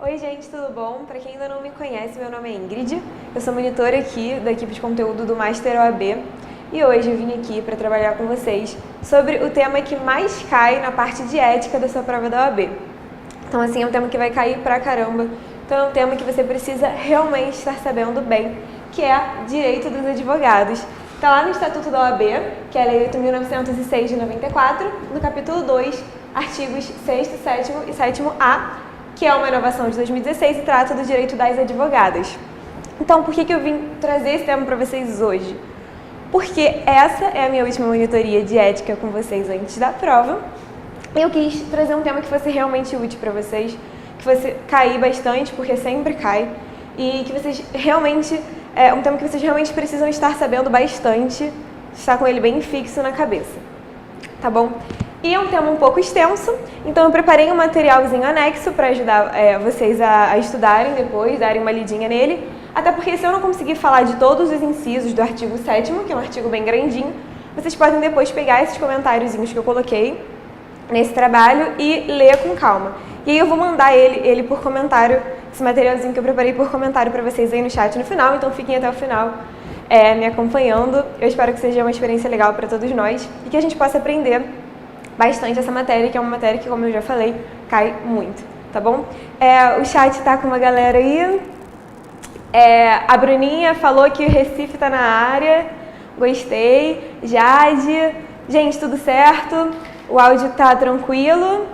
Oi gente, tudo bom? Para quem ainda não me conhece, meu nome é Ingrid, eu sou monitora aqui da equipe de conteúdo do Master OAB e hoje eu vim aqui para trabalhar com vocês sobre o tema que mais cai na parte de ética da sua prova da OAB. Então assim, é um tema que vai cair pra caramba, então é um tema que você precisa realmente estar sabendo bem, que é direito dos advogados. Está lá no Estatuto da OAB, que é a Lei 8.906 de 94, no capítulo 2, artigos 6º, 7º e 7º-A, que é uma inovação de 2016 e trata do direito das advogadas. Então, por que eu vim trazer esse tema para vocês hoje? Porque essa é a minha última monitoria de ética com vocês antes da prova. Eu quis trazer um tema que fosse realmente útil para vocês, que fosse cair bastante, porque sempre cai, e que vocês realmente, um tema que vocês realmente precisam estar sabendo bastante, estar com ele bem fixo na cabeça, tá bom? E é um tema um pouco extenso, então eu preparei um materialzinho anexo para ajudar vocês a estudarem depois, darem uma lidinha nele, até porque se eu não conseguir falar de todos os incisos do artigo 7º, que é um artigo bem grandinho, vocês podem depois pegar esses comentáriozinhos que eu coloquei nesse trabalho e ler com calma. E aí eu vou mandar ele por comentário, esse materialzinho que eu preparei por comentário para vocês aí no chat no final, então fiquem até o final me acompanhando. Eu espero que seja uma experiência legal para todos nós e que a gente possa aprender bastante essa matéria, que é uma matéria que, como eu já falei, cai muito, tá bom? O chat tá com uma galera aí. A Bruninha falou que o Recife tá na área. Gostei. Jade. Gente, tudo certo? O áudio tá tranquilo?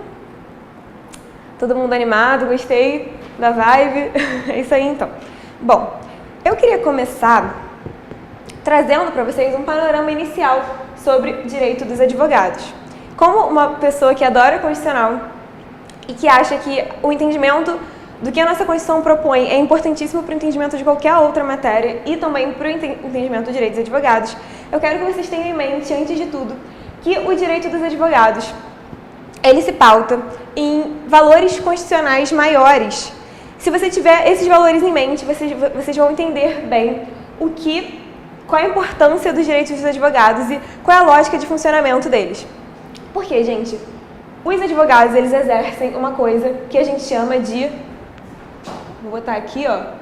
Todo mundo animado? Gostei da vibe? É isso aí, então. Bom, eu queria começar trazendo para vocês um panorama inicial sobre direito dos advogados. Como uma pessoa que adora a Constitucional e que acha que o entendimento do que a nossa Constituição propõe é importantíssimo para o entendimento de qualquer outra matéria e também para o entendimento do direito dos advogados, eu quero que vocês tenham em mente, antes de tudo, que o direito dos advogados, ele se pauta em valores constitucionais maiores. Se você tiver esses valores em mente, vocês vão entender bem qual a importância dos direitos dos advogados e qual é a lógica de funcionamento deles. Porque, gente, os advogados, eles exercem uma coisa que a gente chama de, vou botar aqui, ó,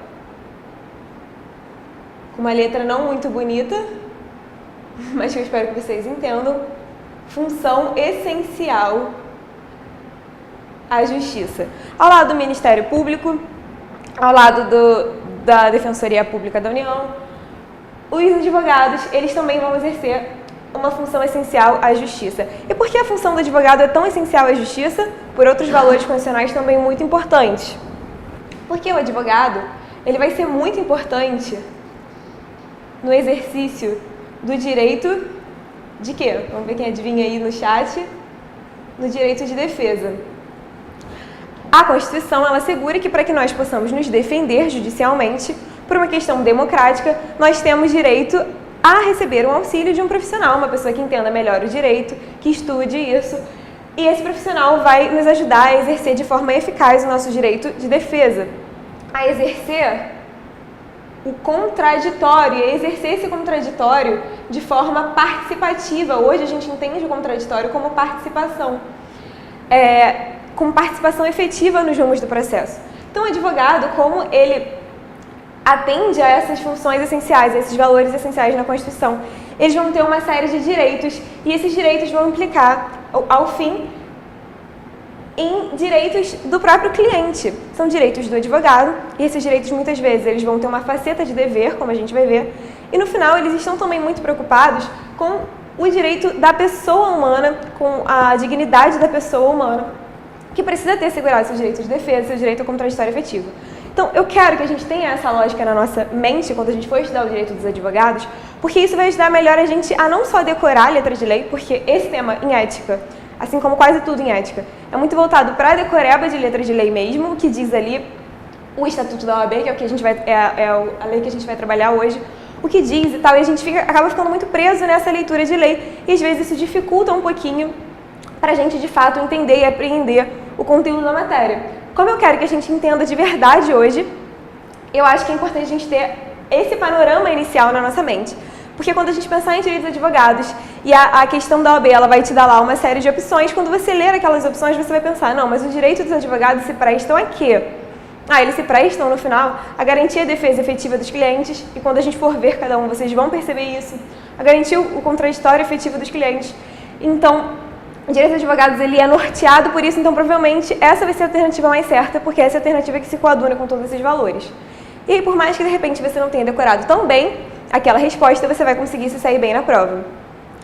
com uma letra não muito bonita, mas que eu espero que vocês entendam, função essencial à justiça. Ao lado do Ministério Público, ao lado da Defensoria Pública da União, os advogados, eles também vão exercer uma função essencial à justiça. E por que a função do advogado é tão essencial à justiça? Por outros valores constitucionais também muito importantes. Porque o advogado, ele vai ser muito importante no exercício do direito de quê? Vamos ver quem adivinha aí no chat. No direito de defesa. A Constituição, ela assegura que para que nós possamos nos defender judicialmente, por uma questão democrática, nós temos direito a receber um auxílio de um profissional, uma pessoa que entenda melhor o direito, que estude isso. E esse profissional vai nos ajudar a exercer de forma eficaz o nosso direito de defesa. A exercer o contraditório, e a exercer esse contraditório de forma participativa. Hoje a gente entende o contraditório como participação, como participação efetiva nos rumos do processo. Então o advogado, como ele atende a essas funções essenciais, a esses valores essenciais na Constituição, eles vão ter uma série de direitos e esses direitos vão implicar, ao fim, em direitos do próprio cliente. São direitos do advogado e esses direitos muitas vezes eles vão ter uma faceta de dever, como a gente vai ver, e no final eles estão também muito preocupados com o direito da pessoa humana, com a dignidade da pessoa humana, que precisa ter assegurado seu direito de defesa, seu direito ao contraditório efetivo. Então, eu quero que a gente tenha essa lógica na nossa mente quando a gente for estudar o direito dos advogados, porque isso vai ajudar melhor a gente a não só decorar a letra de lei, porque esse tema em ética, assim como quase tudo em ética, é muito voltado para a decoreba de letra de lei mesmo, o que diz ali o Estatuto da OAB, que é o que a gente a lei que a gente vai trabalhar hoje, o que diz e tal, e a gente acaba ficando muito preso nessa leitura de lei, e às vezes isso dificulta um pouquinho para a gente, de fato, entender e apreender o conteúdo da matéria. Como eu quero que a gente entenda de verdade hoje, eu acho que é importante a gente ter esse panorama inicial na nossa mente. Porque quando a gente pensar em direitos dos advogados e a questão da OAB, ela vai te dar lá uma série de opções, quando você ler aquelas opções, você vai pensar, não, mas o direito dos advogados se prestam a quê? eles se prestam no final a garantir a defesa efetiva dos clientes, e quando a gente for ver cada um, vocês vão perceber isso, a garantir o contraditório efetivo dos clientes. Então, o direito dos advogados ele é norteado por isso, então provavelmente essa vai ser a alternativa mais certa, porque essa é a alternativa que se coaduna com todos esses valores. E aí, por mais que de repente você não tenha decorado tão bem aquela resposta, você vai conseguir se sair bem na prova.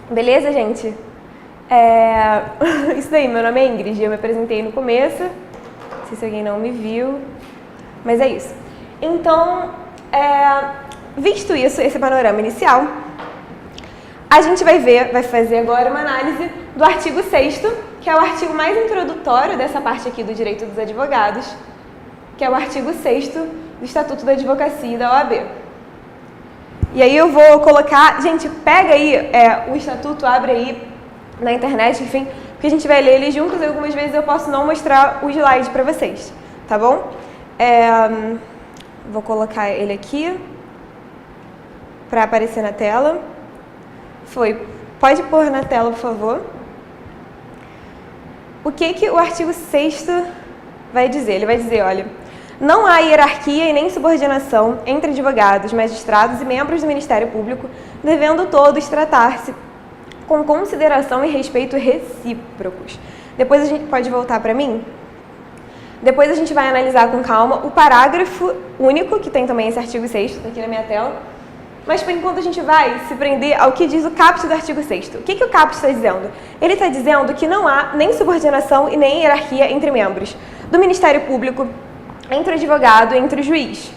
Beleza, gente? Isso daí, meu nome é Ingrid, eu me apresentei no começo, não sei se alguém não me viu, mas é isso. Então, visto isso, esse panorama inicial, a gente vai fazer agora uma análise do artigo 6º, que é o artigo mais introdutório dessa parte aqui do direito dos advogados, que é o artigo 6º do Estatuto da Advocacia e da OAB. E aí eu vou colocar, gente, pega aí o Estatuto, abre aí na internet, enfim, porque a gente vai ler ele juntos e algumas vezes eu posso não mostrar o slide para vocês, tá bom? Vou colocar ele aqui para aparecer na tela. Pode pôr na tela, por favor. O que o artigo 6º vai dizer? Ele vai dizer, olha, não há hierarquia e nem subordinação entre advogados, magistrados e membros do Ministério Público, devendo todos tratar-se com consideração e respeito recíprocos. Depois a gente pode voltar para mim? Depois a gente vai analisar com calma o parágrafo único, que tem também esse artigo 6º, aqui na minha tela. Mas, por enquanto, a gente vai se prender ao que diz o caput do artigo 6º. O que o caput está dizendo? Ele está dizendo que não há nem subordinação e nem hierarquia entre membros do Ministério Público, entre o advogado e entre o juiz.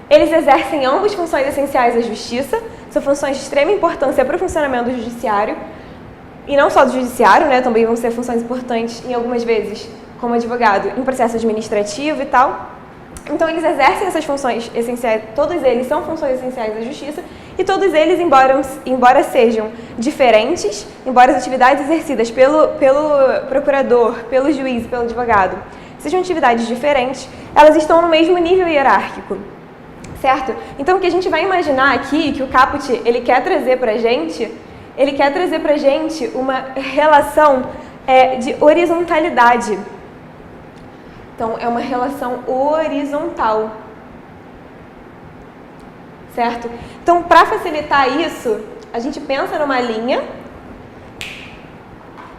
Eles exercem ambas funções essenciais à justiça, são funções de extrema importância para o funcionamento do judiciário, e não só do judiciário, né, também vão ser funções importantes, em algumas vezes, como advogado, em processo administrativo e tal. Então, eles exercem essas funções essenciais, todos eles são funções essenciais da justiça, e todos eles, embora sejam diferentes, embora as atividades exercidas pelo procurador, pelo juiz e pelo advogado sejam atividades diferentes, elas estão no mesmo nível hierárquico, certo? Então, o que a gente vai imaginar aqui, que o caput ele quer trazer para a gente, uma relação de horizontalidade. Então, é uma relação horizontal, certo? Então, para facilitar isso, a gente pensa numa linha,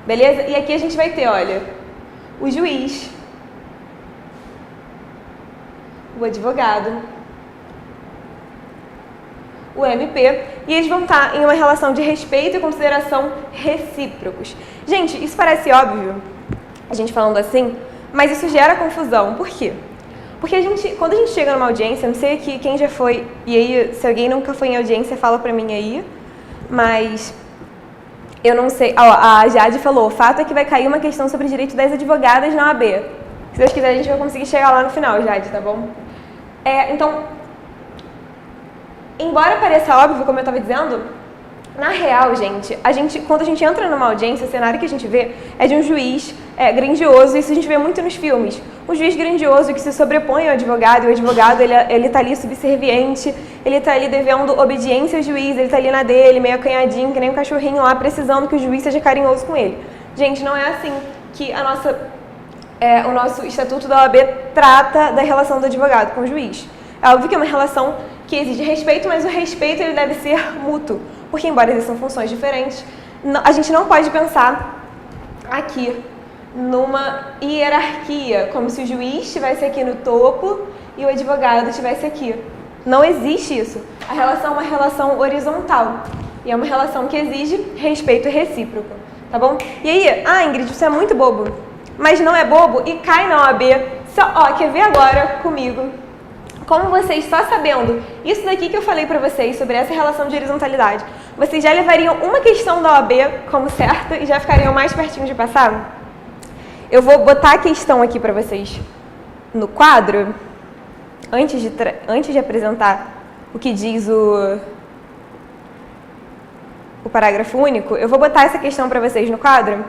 beleza? E aqui a gente vai ter, olha, o juiz, o advogado, o MP, e eles vão estar em uma relação de respeito e consideração recíprocos. Gente, isso parece óbvio, a gente falando assim, mas isso gera confusão. Por quê? Porque quando a gente chega numa audiência, não sei aqui quem já foi, e aí se alguém nunca foi em audiência, fala pra mim aí, mas eu não sei. A Jade falou, o fato é que vai cair uma questão sobre o direito das advogadas na OAB. Se Deus quiser, a gente vai conseguir chegar lá no final, Jade, tá bom? Então, embora pareça óbvio, como eu estava dizendo, na real, gente, quando a gente entra numa audiência, o cenário que a gente vê é de um juiz grandioso, isso a gente vê muito nos filmes. Um juiz grandioso que se sobrepõe ao advogado, e o advogado ele tá ali subserviente, ele tá ali devendo obediência ao juiz, ele tá ali na dele, meio acanhadinho, que nem um cachorrinho lá, precisando que o juiz seja carinhoso com ele. Gente, não é assim que o nosso Estatuto da OAB trata da relação do advogado com o juiz. É óbvio que é uma relação que exige respeito, mas o respeito ele deve ser mútuo, porque embora existam funções diferentes, a gente não pode pensar aqui numa hierarquia, como se o juiz estivesse aqui no topo e o advogado estivesse aqui. Não existe isso. A relação é uma relação horizontal e é uma relação que exige respeito recíproco, tá bom? E aí, Ingrid, isso é muito bobo, mas não é bobo e cai na OAB. Quer ver agora comigo? Como vocês, só sabendo isso daqui que eu falei pra vocês sobre essa relação de horizontalidade, vocês já levariam uma questão da OAB como certa e já ficariam mais pertinho de passar? Eu vou botar a questão aqui pra vocês no quadro, antes de apresentar o que diz o parágrafo único, eu vou botar essa questão pra vocês no quadro,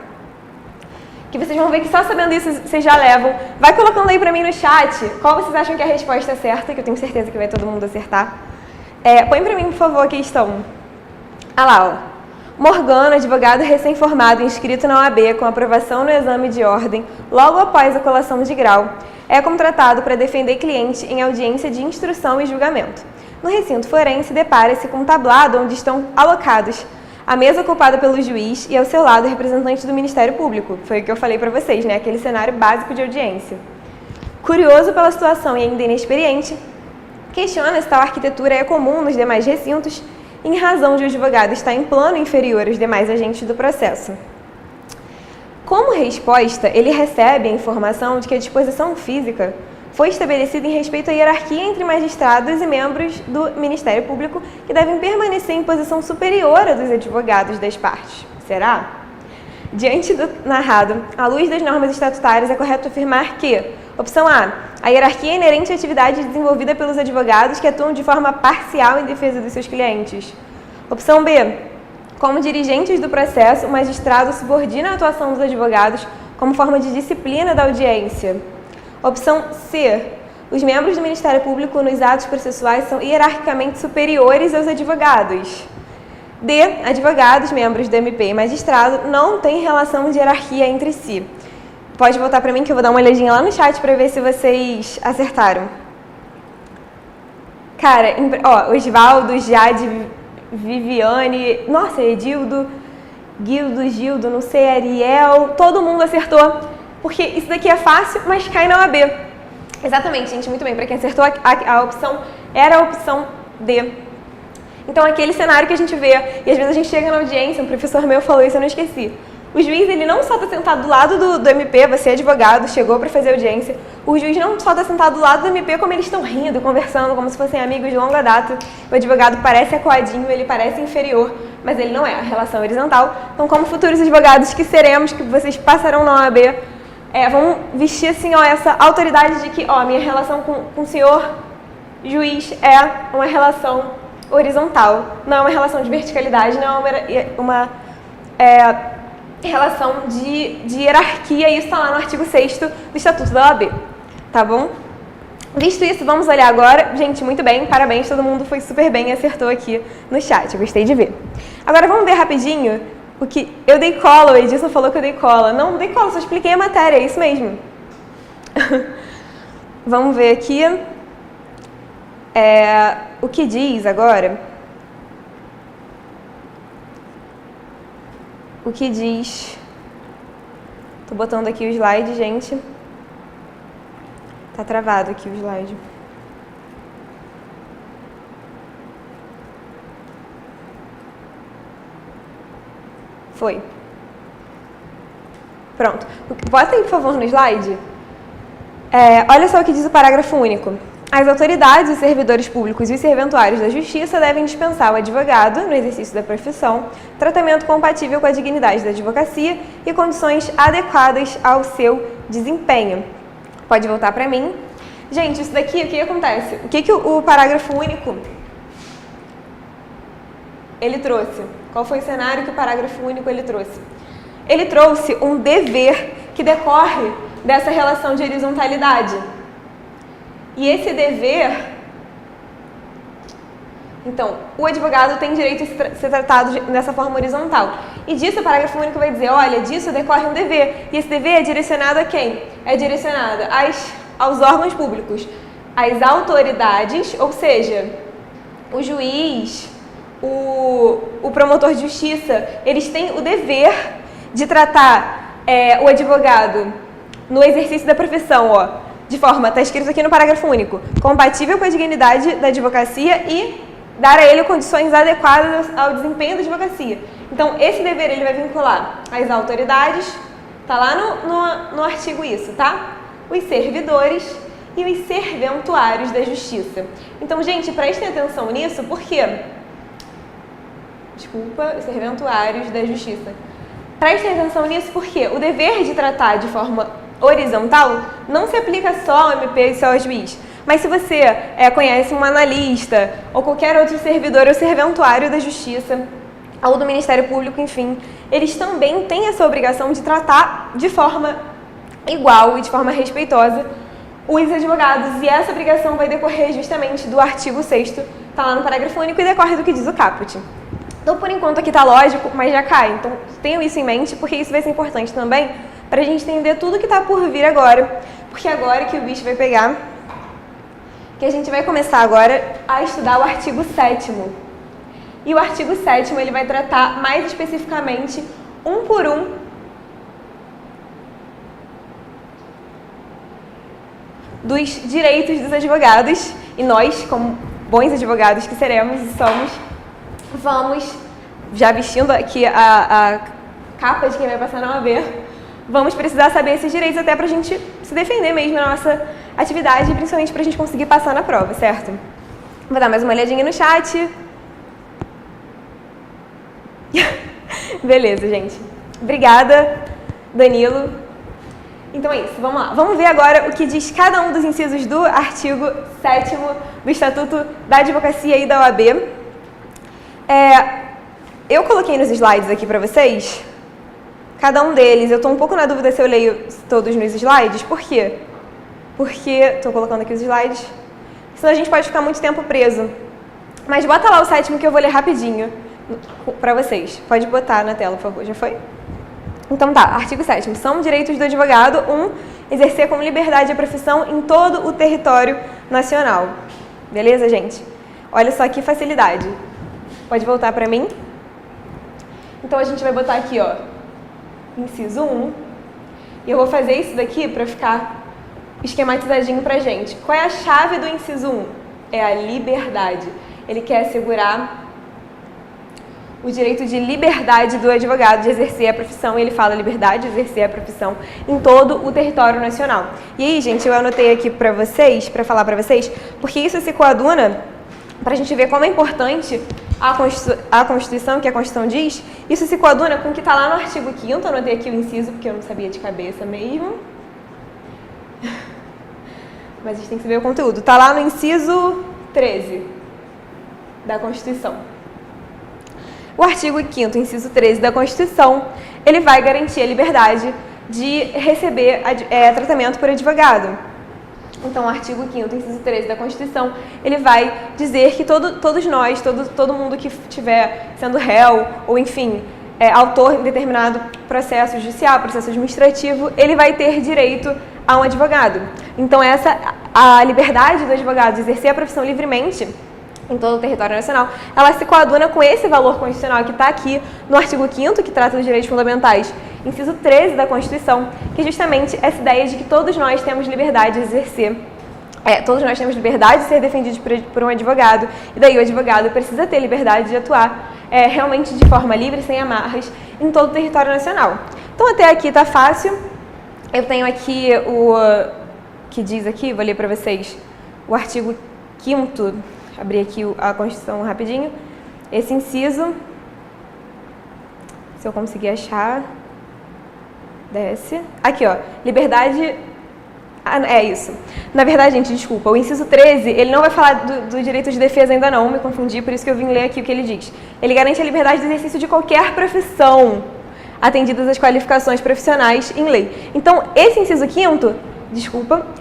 que vocês vão ver que só sabendo isso vocês já levam. Vai colocando aí pra mim no chat qual vocês acham que é a resposta certa, que eu tenho certeza que vai todo mundo acertar. Põe pra mim, por favor, a questão. Lá, ó. Morgana, advogado recém-formado, inscrito na OAB, com aprovação no exame de ordem, logo após a colação de grau, é contratado para defender cliente em audiência de instrução e julgamento. No recinto forense, depara-se com um tablado onde estão alocados a mesa ocupada pelo juiz e ao seu lado o representante do Ministério Público. Foi o que eu falei para vocês, né? Aquele cenário básico de audiência. Curioso pela situação e ainda inexperiente, questiona se tal arquitetura é comum nos demais recintos, em razão de o advogado estar em plano inferior aos demais agentes do processo. Como resposta, ele recebe a informação de que a disposição física foi estabelecida em respeito à hierarquia entre magistrados e membros do Ministério Público que devem permanecer em posição superior à dos advogados das partes. Será? Diante do narrado, à luz das normas estatutárias, é correto afirmar que, opção A, a hierarquia é inerente à atividade desenvolvida pelos advogados que atuam de forma parcial em defesa dos seus clientes. Opção B, como dirigentes do processo, o magistrado subordina a atuação dos advogados como forma de disciplina da audiência. Opção C, os membros do Ministério Público nos atos processuais são hierarquicamente superiores aos advogados. D, advogados, membros do MP e magistrado não têm relação de hierarquia entre si. Pode voltar para mim que eu vou dar uma olhadinha lá no chat para ver se vocês acertaram. Cara, ó, Osvaldo, Jade, Viviane, nossa, Edildo, Guildo, Gildo, não sei, Ariel, todo mundo acertou. Porque isso daqui é fácil, mas cai na OAB. Exatamente, gente, muito bem. Para quem acertou, a opção era a opção D. Então, aquele cenário que a gente vê, e às vezes a gente chega na audiência, um professor meu falou isso, eu não esqueci. O juiz, ele não só está sentado do lado do MP, você é advogado, chegou para fazer audiência, o juiz não só está sentado do lado do MP, como eles estão rindo, conversando, como se fossem amigos de longa data. O advogado parece acuadinho, ele parece inferior, mas ele não é, a relação horizontal. Então, como futuros advogados que seremos, que vocês passarão na OAB, vamos vestir assim, ó, essa autoridade de que, ó, minha relação com o senhor juiz é uma relação horizontal, não é uma relação de verticalidade, não é uma relação de hierarquia, e isso está lá no artigo 6º do Estatuto da OAB, tá bom? Visto isso, vamos olhar agora. Gente, muito bem, parabéns, todo mundo foi super bem e acertou aqui no chat, eu gostei de ver. Agora vamos ver rapidinho o que eu dei cola, o Edilson falou que eu dei cola. Não dei cola, só expliquei a matéria, é isso mesmo. Vamos ver aqui o que diz agora. O que diz... Tô botando aqui o slide, gente. Tá travado aqui o slide. Foi. Pronto. Bota aí, por favor, no slide. Olha só o que diz o parágrafo único. As autoridades, os servidores públicos e os serventuários da Justiça devem dispensar ao advogado, no exercício da profissão, tratamento compatível com a dignidade da advocacia e condições adequadas ao seu desempenho. Pode voltar para mim. Gente, isso daqui, o que acontece? O que o parágrafo único ele trouxe? Qual foi o cenário que o parágrafo único ele trouxe? Ele trouxe um dever que decorre dessa relação de horizontalidade. E esse dever, então, o advogado tem direito a ser tratado dessa forma horizontal. E disso o parágrafo único vai dizer, olha, disso decorre um dever. E esse dever é direcionado a quem? É direcionado aos órgãos públicos, às autoridades, ou seja, o juiz, o promotor de justiça, eles têm o dever de tratar o advogado no exercício da profissão, ó, de forma, está escrito aqui no parágrafo único, compatível com a dignidade da advocacia e dar a ele condições adequadas ao desempenho da advocacia. Então, esse dever ele vai vincular as autoridades, tá lá no artigo isso, tá? Os servidores e os serventuários da justiça. Então, gente, prestem atenção nisso, porque... Desculpa, os serventuários da justiça. Prestem atenção nisso porque o dever de tratar de forma horizontal não se aplica só ao MP e só ao juiz. Mas se você conhece um analista ou qualquer outro servidor ou serventuário da Justiça ou do Ministério Público, enfim, eles também têm essa obrigação de tratar de forma igual e de forma respeitosa os advogados. E essa obrigação vai decorrer justamente do artigo 6º, está lá no parágrafo único e decorre do que diz o caput. Então, por enquanto aqui está lógico, mas já cai. Então, tenham isso em mente, porque isso vai ser importante também para a gente entender tudo que está por vir agora, porque agora que o bicho vai pegar, que a gente vai começar agora a estudar o artigo 7º. E o artigo 7º ele vai tratar mais especificamente, um por um, dos direitos dos advogados, e nós, como bons advogados que seremos e somos, vamos, já vestindo aqui a capa de quem vai passar na OAB, vamos precisar saber esses direitos até para a gente se defender mesmo na nossa atividade, e principalmente para a gente conseguir passar na prova, certo? Vou dar mais uma olhadinha no chat. Beleza, gente. Obrigada, Danilo. Então é isso, vamos lá. Vamos ver agora o que diz cada um dos incisos do artigo 7º do Estatuto da Advocacia e da OAB. Eu coloquei nos slides aqui para vocês, cada um deles. Eu estou um pouco na dúvida se eu leio todos nos slides. Por quê? Porque estou colocando aqui os slides, senão a gente pode ficar muito tempo preso. Mas bota lá o 7º que eu vou ler rapidinho para vocês. Pode botar na tela, por favor. Já foi? Então tá, artigo 7º. São direitos do advogado. 1. Exercer com liberdade a profissão em todo o território nacional. Beleza, gente? Olha só que facilidade. Pode voltar para mim? Então a gente vai botar aqui, ó, inciso 1. E eu vou fazer isso daqui para ficar esquematizadinho pra gente. Qual é a chave do inciso 1? É a liberdade. Ele quer assegurar o direito de liberdade do advogado de exercer a profissão, e ele fala liberdade de exercer a profissão em todo o território nacional. E aí, gente, eu anotei aqui para vocês, para falar para vocês, porque isso se coaduna, para a gente ver como é importante a Constituição, que a Constituição diz, isso se coaduna com o que está lá no artigo 5º, eu anotei aqui o inciso, porque eu não sabia de cabeça mesmo, mas a gente tem que saber o conteúdo. Está lá no inciso 13 da Constituição. O artigo 5º, inciso 13 da Constituição, ele vai garantir a liberdade de receber tratamento por advogado. Então, o artigo 5º, inciso 13 da Constituição, ele vai dizer que todos nós, todo mundo que estiver sendo réu, ou enfim, autor em determinado processo judicial, processo administrativo, ele vai ter direito a um advogado. Então, a liberdade do advogado de exercer a profissão livremente em todo o território nacional, ela se coaduna com esse valor constitucional que está aqui no artigo 5º, que trata dos direitos fundamentais, inciso 13 da Constituição, que é justamente essa ideia de que todos nós temos liberdade de exercer, todos nós temos liberdade de ser defendidos por um advogado, e daí o advogado precisa ter liberdade de atuar realmente de forma livre, sem amarras, em todo o território nacional. Então até aqui está fácil. Eu tenho aqui o que diz aqui, vou ler para vocês, o artigo 5º, abrir aqui a Constituição rapidinho. Esse inciso, se eu conseguir achar, desce. Aqui, ó, liberdade... é isso. Na verdade, gente, desculpa, o inciso 13, ele não vai falar do direito de defesa ainda não, me confundi, por isso que eu vim ler aqui o que ele diz. Ele garante a liberdade de exercício de qualquer profissão, atendidas as qualificações profissionais em lei. Então, esse inciso 5º,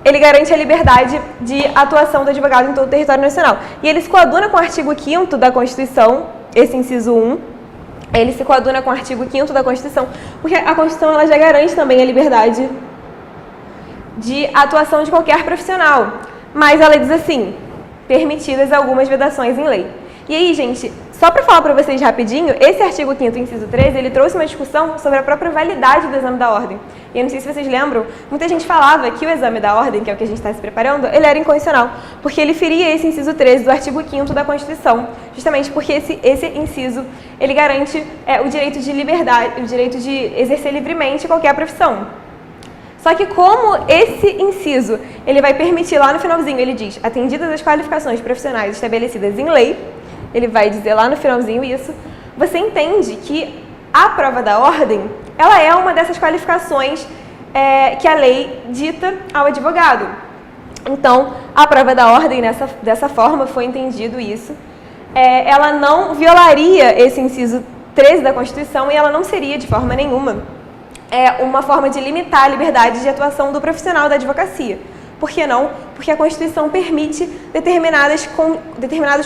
ele garante a liberdade de atuação do advogado em todo o território nacional. E ele se coaduna com o artigo 5º da Constituição, esse inciso 1, ele se coaduna com o artigo 5º da Constituição, porque a Constituição ela já garante também a liberdade de atuação de qualquer profissional. Mas ela diz assim, permitidas algumas vedações em lei. E aí, gente, só para falar para vocês rapidinho, esse artigo 5º, inciso 13, ele trouxe uma discussão sobre a própria validade do exame da ordem. E eu não sei se vocês lembram, muita gente falava que o exame da ordem, que é o que a gente está se preparando, ele era inconstitucional, porque ele feria esse inciso 13 do artigo 5º da Constituição, justamente porque esse inciso, ele garante o direito de liberdade, o direito de exercer livremente qualquer profissão. Só que como esse inciso, ele vai permitir lá no finalzinho, ele diz, atendidas as qualificações profissionais estabelecidas em lei, ele vai dizer lá no finalzinho isso, você entende que a prova da ordem, ela é uma dessas qualificações que a lei dita ao advogado. Então, a prova da ordem, dessa forma, foi entendido isso, ela não violaria esse inciso 13 da Constituição e ela não seria, de forma nenhuma, uma forma de limitar a liberdade de atuação do profissional da advocacia. Por que não? Porque a Constituição permite determinados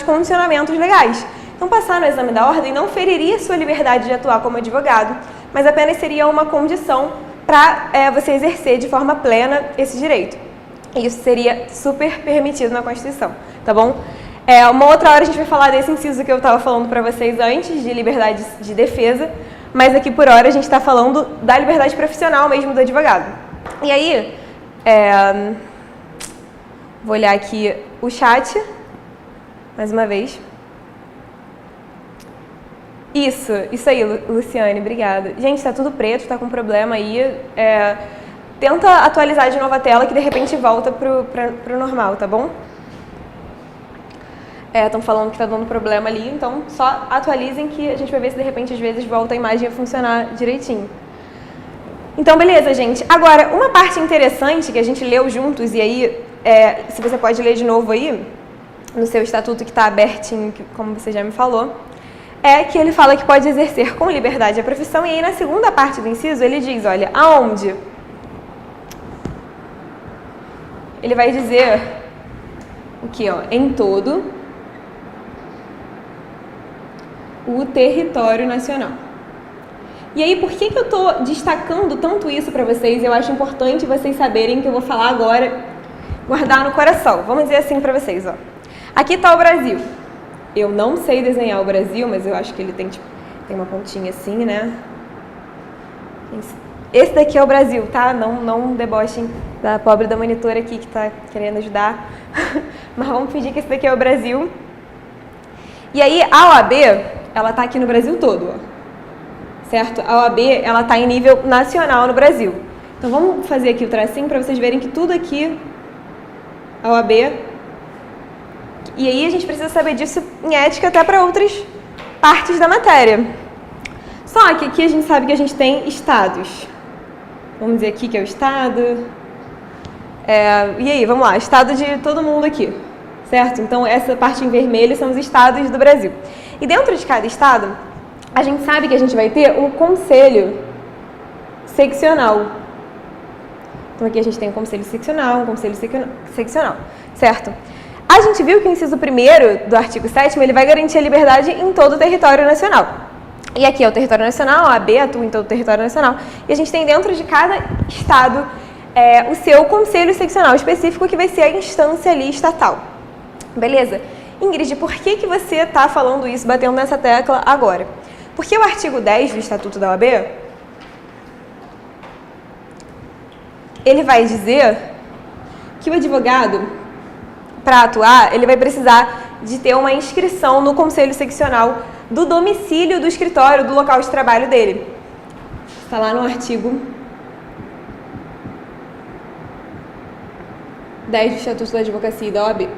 condicionamentos legais. Então, passar no exame da ordem não feriria sua liberdade de atuar como advogado, mas apenas seria uma condição para você exercer de forma plena esse direito. Isso seria super permitido na Constituição, tá bom? Uma outra hora a gente vai falar desse inciso que eu estava falando para vocês antes, de liberdade de defesa, mas aqui por hora a gente está falando da liberdade profissional mesmo do advogado. E aí, vou olhar aqui o chat, mais uma vez. Isso aí, Luciane, obrigada. Gente, tá tudo preto, tá com problema aí. Tenta atualizar de novo a tela que de repente volta pro normal, tá bom? Estão falando que tá dando problema ali, então só atualizem que a gente vai ver se de repente às vezes volta a imagem a funcionar direitinho. Então, beleza, gente. Agora, uma parte interessante que a gente leu juntos, e aí, se você pode ler de novo aí, no seu estatuto que está abertinho, como você já me falou, é que ele fala que pode exercer com liberdade a profissão, e aí na segunda parte do inciso ele diz, olha, aonde? Ele vai dizer o que, ó? Em todo o território nacional. E aí, por que eu estou destacando tanto isso para vocês? Eu acho importante vocês saberem que eu vou falar agora, guardar no coração. Vamos dizer assim para vocês, ó. Aqui está o Brasil. Eu não sei desenhar o Brasil, mas eu acho que ele tem, tipo, tem uma pontinha assim, né? Esse daqui é o Brasil, tá? Não debochem da pobre da monitora aqui que está querendo ajudar. Mas vamos fingir que esse daqui é o Brasil. E aí, a OAB, ela está aqui no Brasil todo, ó. Certo? A OAB, ela está em nível nacional no Brasil. Então, vamos fazer aqui o tracinho para vocês verem que tudo aqui, a OAB... E aí a gente precisa saber disso em ética até para outras partes da matéria. Só que aqui a gente sabe que a gente tem estados. Vamos dizer aqui que é o estado. E aí, vamos lá, estado de todo mundo aqui, certo? Então, essa parte em vermelho são os estados do Brasil. E dentro de cada estado, a gente sabe que a gente vai ter o conselho seccional. Então, aqui a gente tem um conselho seccional, um conselho seccional, certo? A gente viu que o inciso 1º do artigo 7º, ele vai garantir a liberdade em todo o território nacional. E aqui é o território nacional, a AB atua em todo o território nacional. E a gente tem dentro de cada estado o seu conselho seccional específico, que vai ser a instância ali estatal. Beleza? Ingrid, por que você está falando isso, batendo nessa tecla agora? Porque o artigo 10 do Estatuto da OAB, ele vai dizer que o advogado, para atuar, ele vai precisar de ter uma inscrição no conselho seccional do domicílio do escritório, do local de trabalho dele. Está lá no artigo 10 do Estatuto da Advocacia e da OAB.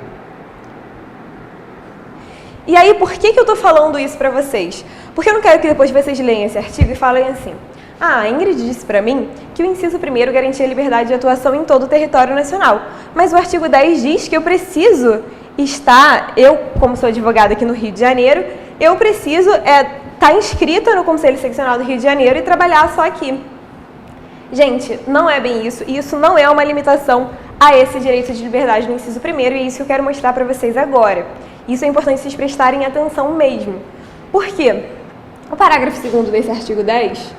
E aí, por que eu estou falando isso para vocês? Porque eu não quero que depois vocês leiam esse artigo e falem assim: ah, a Ingrid disse para mim que o inciso 1º garantia a liberdade de atuação em todo o território nacional. Mas o artigo 10 diz que eu preciso estar, eu como sou advogada aqui no Rio de Janeiro, eu preciso estar inscrita no Conselho Seccional do Rio de Janeiro e trabalhar só aqui. Gente, não é bem isso, e isso não é uma limitação a esse direito de liberdade no inciso 1º, e é isso que eu quero mostrar para vocês agora. Isso é importante vocês prestarem atenção mesmo. Por quê? O parágrafo 2º desse artigo 10...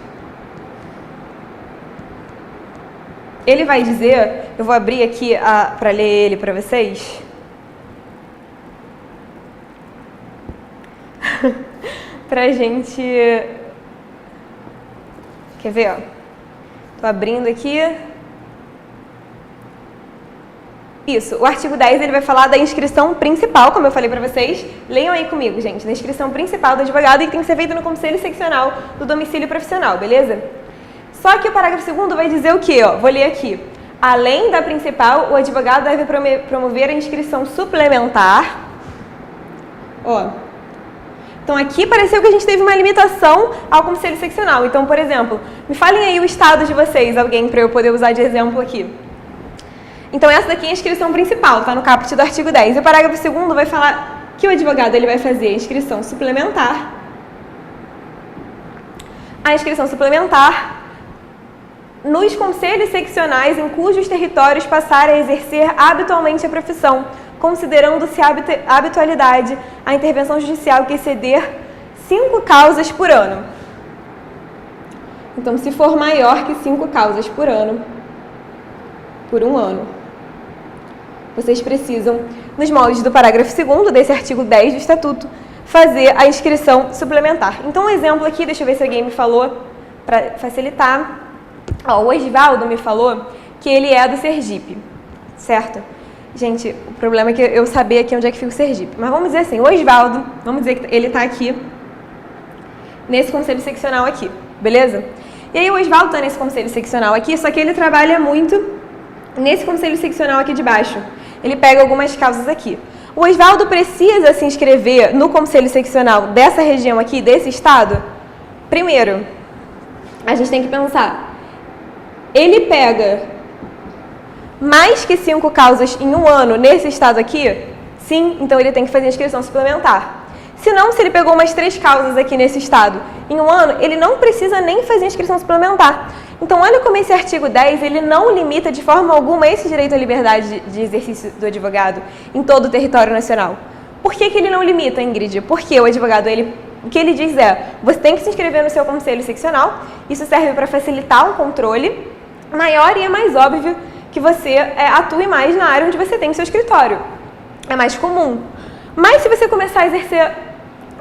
ele vai dizer, eu vou abrir aqui para ler ele para vocês. Pra gente... Quer ver, ó? Tô abrindo aqui. Isso, o artigo 10 ele vai falar da inscrição principal, como eu falei para vocês. Leiam aí comigo, gente. Da inscrição principal do advogado, e que tem que ser feita no conselho seccional do domicílio profissional, beleza? Só que o parágrafo 2º vai dizer o quê? Ó? Vou ler aqui. Além da principal, o advogado deve promover a inscrição suplementar. Ó. Então, aqui pareceu que a gente teve uma limitação ao conselho seccional. Então, por exemplo, me falem aí o estado de vocês, alguém, para eu poder usar de exemplo aqui. Então, essa daqui é a inscrição principal, tá no caput do artigo 10. E o parágrafo 2º vai falar que o advogado ele vai fazer a inscrição suplementar. A inscrição suplementar nos conselhos seccionais em cujos territórios passar a exercer habitualmente a profissão, considerando-se habitualidade a intervenção judicial que exceder 5 causas por ano. Então, se for maior que 5 causas por ano, por um ano, vocês precisam, nos moldes do parágrafo 2º desse artigo 10 do Estatuto, fazer a inscrição suplementar. Então, um exemplo aqui, deixa eu ver se alguém me falou, para facilitar. Ó, o Osvaldo me falou que ele é do Sergipe, certo? Gente, o problema é que eu saber aqui onde é que fica o Sergipe. Mas vamos dizer assim, o Osvaldo, vamos dizer que ele está aqui, nesse conselho seccional aqui, beleza? E aí o Osvaldo está nesse conselho seccional aqui, só que ele trabalha muito nesse conselho seccional aqui de baixo. Ele pega algumas causas aqui. O Osvaldo precisa se inscrever no conselho seccional dessa região aqui, desse estado? Primeiro, a gente tem que pensar, ele pega mais que 5 causas em um ano nesse estado aqui? Sim, então ele tem que fazer a inscrição suplementar. Se não, se ele pegou umas 3 causas aqui nesse estado em um ano, ele não precisa nem fazer a inscrição suplementar. Então, olha como esse artigo 10, ele não limita de forma alguma esse direito à liberdade de exercício do advogado em todo o território nacional. Por que ele não limita, Ingrid? Porque o advogado, o que ele diz é, você tem que se inscrever no seu conselho seccional, isso serve para facilitar um controle maior e é mais óbvio que você atue mais na área onde você tem seu escritório. É mais comum. Mas se você começar a exercer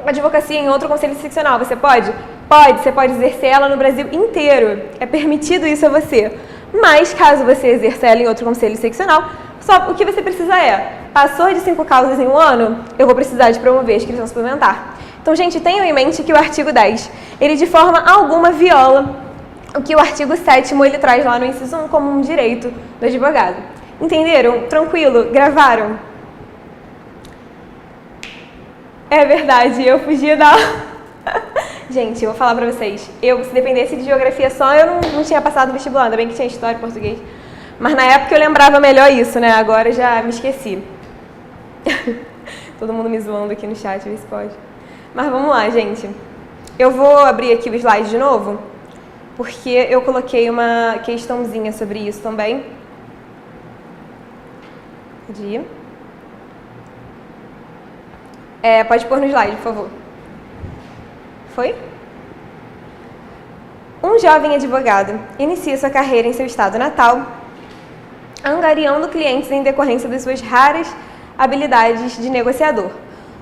advocacia em outro conselho seccional, você pode? Pode, você pode exercer ela no Brasil inteiro. É permitido isso a você. Mas, caso você exerça ela em outro conselho seccional, só o que você precisa passou de 5 causas em um ano, eu vou precisar de promover a inscrição suplementar. Então, gente, tenham em mente que o artigo 10, ele de forma alguma viola o que o artigo 7º ele traz lá no inciso 1 como um direito do advogado. Entenderam? Tranquilo? Gravaram? É verdade, eu fugia da... Gente, eu vou falar pra vocês, se dependesse de geografia só, eu não tinha passado vestibular, ainda bem que tinha história e português. Mas na época eu lembrava melhor isso, né? Agora já me esqueci. Todo mundo me zoando aqui no chat, vê se pode. Mas vamos lá, gente. Eu vou abrir aqui o slide de novo, porque eu coloquei uma questãozinha sobre isso também. Pode ir. Pode pôr no slide, por favor. Foi? Um jovem advogado inicia sua carreira em seu estado natal, angariando clientes em decorrência das suas raras habilidades de negociador.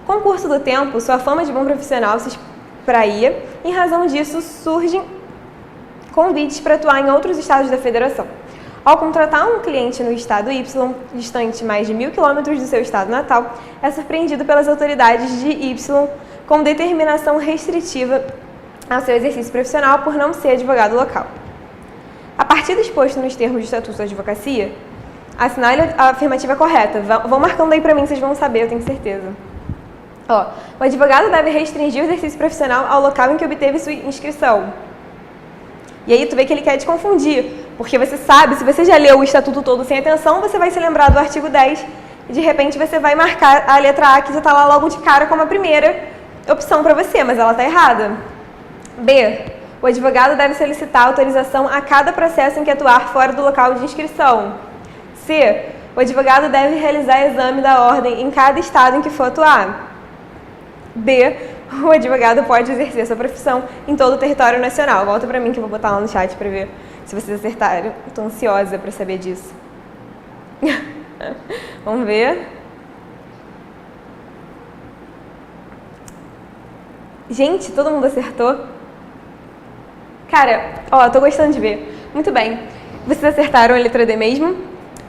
Com o curso do tempo, sua fama de bom profissional se espraia, em razão disso surgem convites para atuar em outros estados da federação. Ao contratar um cliente no estado Y, distante mais de 1.000 quilômetros do seu estado natal, é surpreendido pelas autoridades de Y com determinação restritiva ao seu exercício profissional por não ser advogado local. A partir do exposto nos termos do Estatuto da Advocacia, assinale a afirmativa correta. Vão marcando aí para mim, vocês vão saber, eu tenho certeza. O advogado deve restringir o exercício profissional ao local em que obteve sua inscrição. E aí tu vê que ele quer te confundir, porque você sabe, se você já leu o Estatuto todo sem atenção, você vai se lembrar do artigo 10 e de repente você vai marcar a letra A que já está lá logo de cara como a primeira opção para você, mas ela está errada. B. O advogado deve solicitar autorização a cada processo em que atuar fora do local de inscrição. C. O advogado deve realizar exame da ordem em cada estado em que for atuar. D. O advogado pode exercer sua profissão em todo o território nacional. Volta para mim que eu vou botar lá no chat para ver se vocês acertaram. Estou ansiosa para saber disso. Vamos ver. Gente, todo mundo acertou? Cara, tô gostando de ver. Muito bem. Vocês acertaram a letra D mesmo?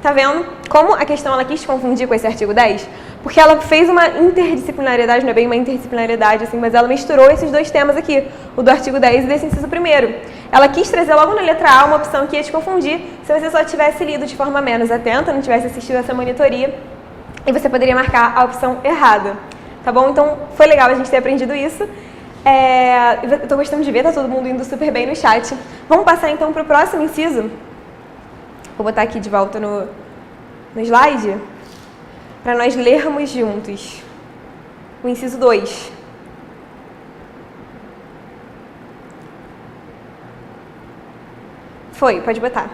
Tá vendo como a questão ela quis confundir com esse artigo 10? Porque ela fez uma interdisciplinariedade, não é bem uma interdisciplinariedade assim, mas ela misturou esses dois temas aqui, o do artigo 10 e desse inciso 1º. Ela quis trazer logo na letra A uma opção que ia te confundir se você só tivesse lido de forma menos atenta, não tivesse assistido essa monitoria, e você poderia marcar a opção errada. Tá bom? Então, foi legal a gente ter aprendido isso. Eu tô gostando de ver, tá todo mundo indo super bem no chat. Vamos passar então para o próximo inciso. Vou botar aqui de volta no slide, para nós lermos juntos. O inciso 2. Foi, pode botar.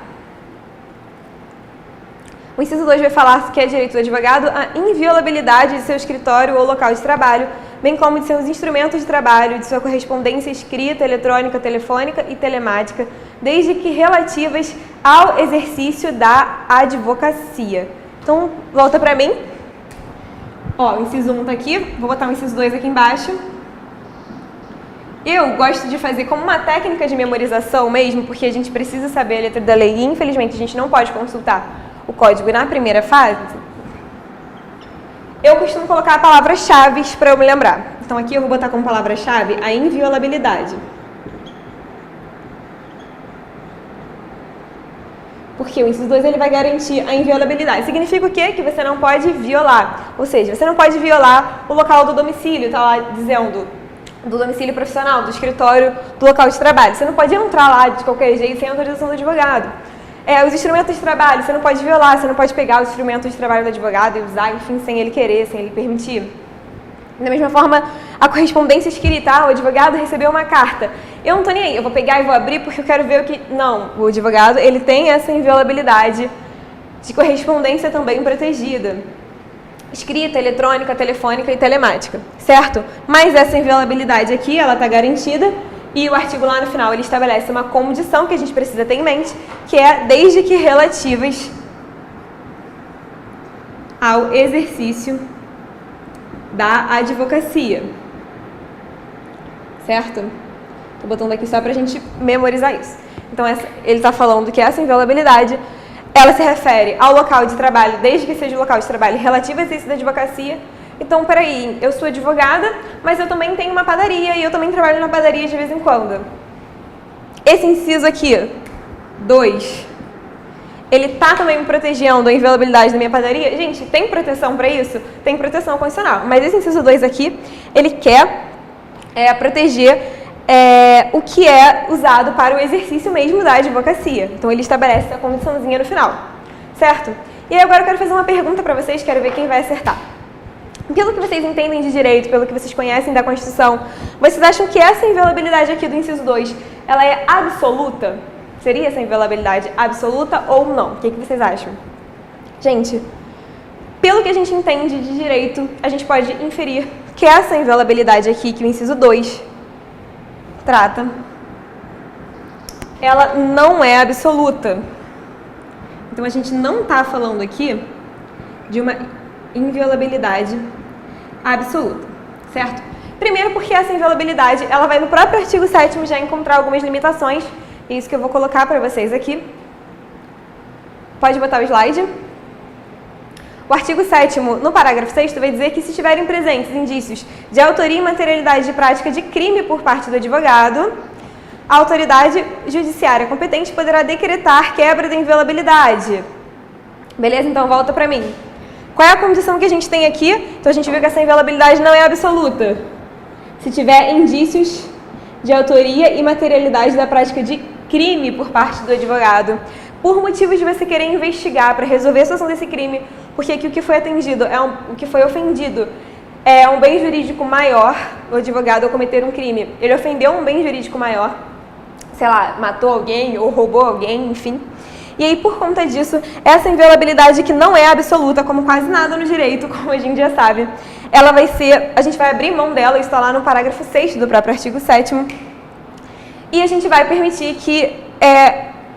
O inciso 2 vai falar que é direito do advogado a inviolabilidade de seu escritório ou local de trabalho, bem como de seus instrumentos de trabalho, de sua correspondência escrita, eletrônica, telefônica e telemática, desde que relativas ao exercício da advocacia. Então, volta para mim. Ó, o inciso 1 está aqui, vou botar o inciso 2 aqui embaixo. Eu gosto de fazer como uma técnica de memorização mesmo, porque a gente precisa saber a letra da lei e, infelizmente, a gente não pode consultar o código na primeira fase. Eu costumo colocar palavras-chave para eu me lembrar. Então, aqui eu vou botar como palavra-chave a inviolabilidade. Porque o inciso 2 ele vai garantir a inviolabilidade. Significa o quê? Que você não pode violar. Ou seja, você não pode violar o local do domicílio, está lá dizendo do domicílio profissional, do escritório, do local de trabalho. Você não pode entrar lá de qualquer jeito sem autorização do advogado. Os instrumentos de trabalho, você não pode violar, você não pode pegar os instrumentos de trabalho do advogado e usar, enfim, sem ele querer, sem ele permitir. Da mesma forma, a correspondência escrita, o advogado recebeu uma carta. Eu não tô nem aí, eu vou pegar e vou abrir porque eu quero ver o que... Não, o advogado, ele tem essa inviolabilidade de correspondência também protegida. Escrita, eletrônica, telefônica e telemática, certo? Mas essa inviolabilidade aqui, ela está garantida e o artigo lá no final, ele estabelece uma condição que a gente precisa ter em mente, que é desde que relativas ao exercício da advocacia, certo? Estou botando aqui só para a gente memorizar isso. Então, ele está falando que essa inviolabilidade, ela se refere ao local de trabalho, desde que seja o local de trabalho relativo ao exercício da advocacia. Então, peraí, eu sou advogada, mas eu também tenho uma padaria e eu também trabalho na padaria de vez em quando. Esse inciso aqui, 2, ele está também me protegendo a inviolabilidade da minha padaria? Gente, tem proteção para isso? Tem proteção constitucional. Mas esse inciso 2 aqui, ele quer proteger o que é usado para o exercício mesmo da advocacia. Então, ele estabelece essa condiçãozinha no final, certo? E aí, agora eu quero fazer uma pergunta para vocês, quero ver quem vai acertar. Pelo que vocês entendem de direito, pelo que vocês conhecem da Constituição, vocês acham que essa inviolabilidade aqui do inciso 2, ela é absoluta? Seria essa inviolabilidade absoluta ou não? O que vocês acham? Gente, pelo que a gente entende de direito, a gente pode inferir que essa inviolabilidade aqui, que o inciso 2 trata, ela não é absoluta. Então, a gente não está falando aqui de uma inviolabilidade absoluta, certo? Primeiro porque essa inviolabilidade, ela vai no próprio artigo 7º já encontrar algumas limitações, é isso que eu vou colocar para vocês aqui. Pode botar o slide. O artigo 7º, no parágrafo 6º, vai dizer que se estiverem presentes indícios de autoria e materialidade de prática de crime por parte do advogado, a autoridade judiciária competente poderá decretar quebra da inviolabilidade. Beleza? Então, volta para mim. Qual é a condição que a gente tem aqui? Então, a gente viu que essa inviolabilidade não é absoluta. Se tiver indícios de autoria e materialidade da prática de crime por parte do advogado, por motivos de você querer investigar para resolver a situação desse crime, porque aqui o que foi atendido, o que foi ofendido é um bem jurídico maior, o advogado ao cometer um crime, ele ofendeu um bem jurídico maior, sei lá, matou alguém ou roubou alguém, enfim. E aí, por conta disso, essa inviolabilidade que não é absoluta, como quase nada no direito, como a gente já sabe, ela vai ser, a gente vai abrir mão dela, isso está lá no parágrafo 6º do próprio artigo 7º, e a gente vai permitir que,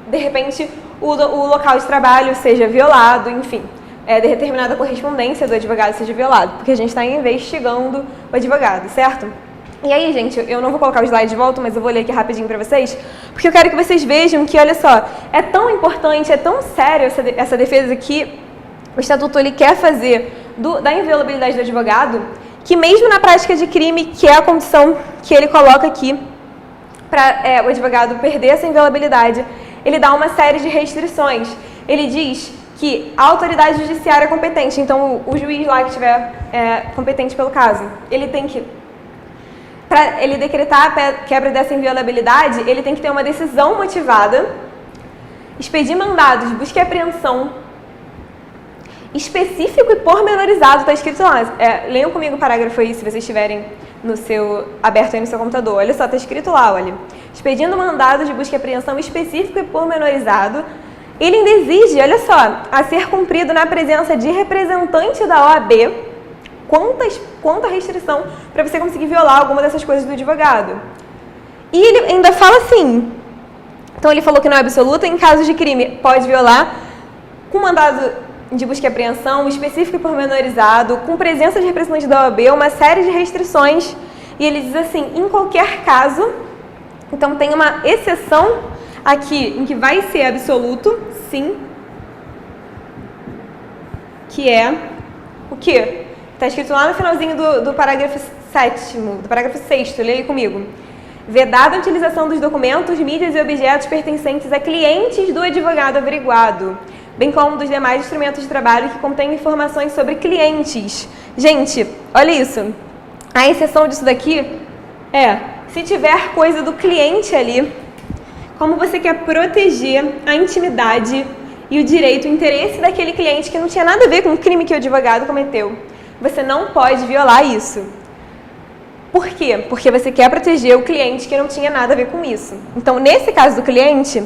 de repente, o local de trabalho seja violado, enfim, determinada correspondência do advogado seja violado, porque a gente está investigando o advogado, certo? E aí, gente, eu não vou colocar o slide de volta, mas eu vou ler aqui rapidinho para vocês, porque eu quero que vocês vejam que, olha só, é tão importante, é tão sério essa defesa que o Estatuto ele quer fazer da inviolabilidade do advogado, que mesmo na prática de crime, que é a condição que ele coloca aqui, para o advogado perder essa inviolabilidade, ele dá uma série de restrições. Ele diz que a autoridade judiciária competente, então o juiz lá que estiver competente pelo caso, ele tem que, para ele decretar a quebra dessa inviolabilidade, ele tem que ter uma decisão motivada, expedir mandados de busca e apreensão específico e pormenorizado, está escrito lá. Leiam comigo o parágrafo aí, se vocês estiverem aberto aí no seu computador. Olha só, está escrito lá, olha. Expedindo mandado de busca e apreensão específico e pormenorizado, ele ainda exige, olha só, a ser cumprido na presença de representante da OAB quanta restrição para você conseguir violar alguma dessas coisas do advogado. E ele ainda fala assim, então ele falou que não é absoluta, em casos de crime pode violar com mandado de busca e apreensão, específico e pormenorizado, com presença de representante da OAB, uma série de restrições, e ele diz assim, em qualquer caso, então tem uma exceção aqui em que vai ser absoluto, sim, que é o quê? Está escrito lá no finalzinho do parágrafo 7º, do parágrafo 6º, leia aí comigo. Vedada a utilização dos documentos, mídias e objetos pertencentes a clientes do advogado averiguado, bem como dos demais instrumentos de trabalho que contêm informações sobre clientes. Gente, olha isso. A exceção disso daqui é, se tiver coisa do cliente ali, como você quer proteger a intimidade e o direito, o interesse daquele cliente que não tinha nada a ver com o crime que o advogado cometeu, você não pode violar isso. Por quê? Porque você quer proteger o cliente que não tinha nada a ver com isso. Então, nesse caso do cliente,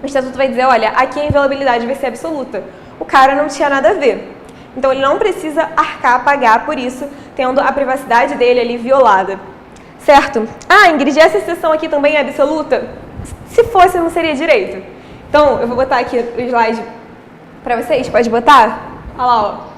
o estatuto vai dizer, olha, aqui a inviolabilidade vai ser absoluta. O cara não tinha nada a ver. Então, ele não precisa arcar, pagar por isso, tendo a privacidade dele ali violada. Certo? Ah, Ingrid, essa exceção aqui também é absoluta? Se fosse, não seria direito. Então, eu vou botar aqui o slide para vocês. Pode botar? Olha lá, ó.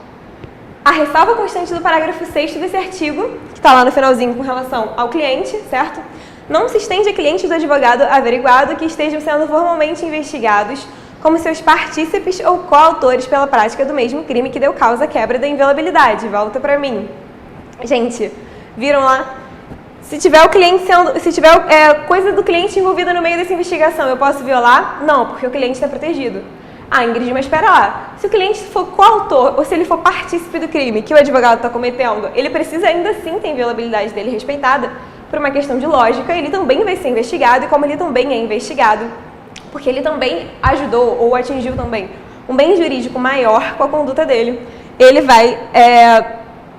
A ressalva constante do parágrafo 6º desse artigo, que está lá no finalzinho com relação ao cliente, certo? Não se estende a clientes do advogado averiguado que estejam sendo formalmente investigados como seus partícipes ou coautores pela prática do mesmo crime que deu causa à quebra da inviolabilidade. Volta para mim. Gente, viram lá? Se tiver o cliente se tiver coisa do cliente envolvida no meio dessa investigação, eu posso violar? Não, porque o cliente está protegido. Ah, Ingrid, mas espera lá. Se o cliente for coautor ou se ele for partícipe do crime que o advogado está cometendo, ele precisa ainda assim ter a inviolabilidade dele respeitada por uma questão de lógica. Ele também vai ser investigado e como ele também é investigado, porque ele também ajudou ou atingiu também um bem jurídico maior com a conduta dele, ele vai